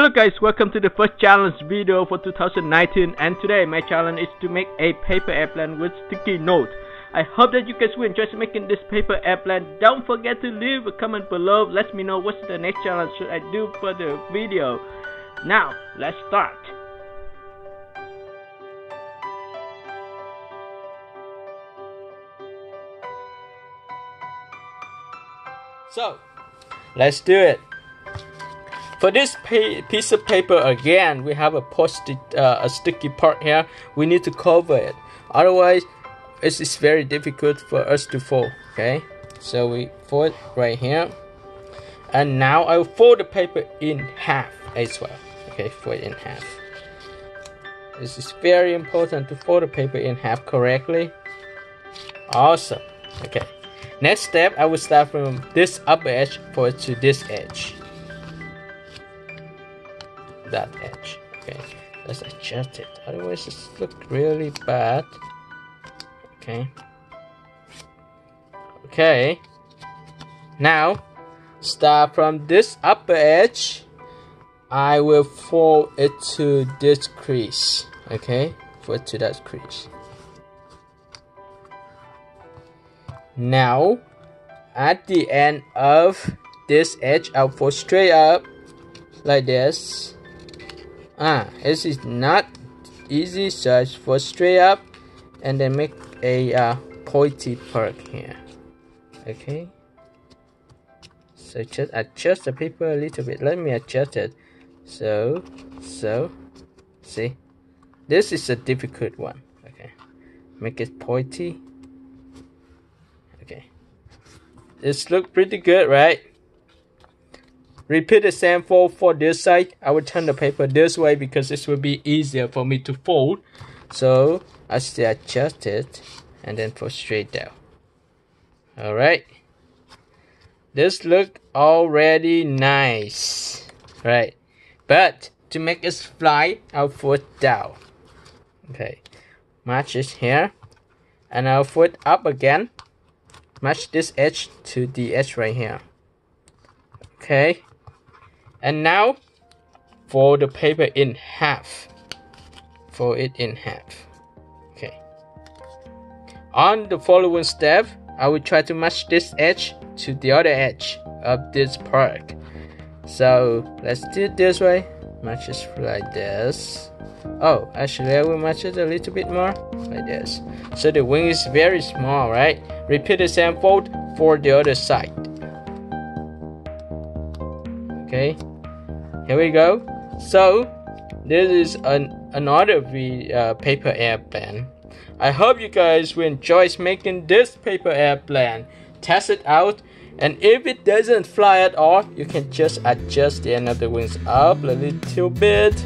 Hello guys, welcome to the first challenge video for 2019, and today my challenge is to make a paper airplane with sticky note. I hope that you guys will enjoy making this paper airplane. Don't forget to leave a comment below. Let me know what's the next challenge should I do for the video. Now, let's start. So, let's do it. For this piece of paper, again, we have a sticky part here. We need to cover it. Otherwise, it's very difficult for us to fold. Okay, so we fold right here. And now I will fold the paper in half as well. Okay, fold it in half. This is very important to fold the paper in half correctly. Awesome. Okay. Next step, I will start from this upper edge forward to this edge. That edge. Okay, let's adjust it. Otherwise, it looks really bad. Okay. Okay. Now, start from this upper edge. I will fold it to this crease. Okay, fold to that crease. Now, at the end of this edge, I'll fold straight up like this. This is not easy, so I fold straight up and then make a pointy part here. Okay. So just adjust the paper a little bit. Let me adjust it. So, see, this is a difficult one. Okay, make it pointy. Okay, this looks pretty good, right? Repeat the same fold for this side. I will turn the paper this way because this will be easier for me to fold. So I still adjust it and then fold straight down. Alright. This look already nice. Right. But to make it fly, I'll fold down. Okay. Match it here. And I'll fold up again. Match this edge to the edge right here. Okay. And now, fold the paper in half. Fold it in half. Okay. On the following step, I will try to match this edge to the other edge of this part. So, let's do it this way. Match it like this. Oh, actually I will match it a little bit more. Like this. So the wing is very small, right? Repeat the same fold for the other side. Okay. Here we go. So this is another paper airplane. I hope you guys will enjoy making this paper airplane. Test it out, and if it doesn't fly at all, you can just adjust the end of the wings up a little bit.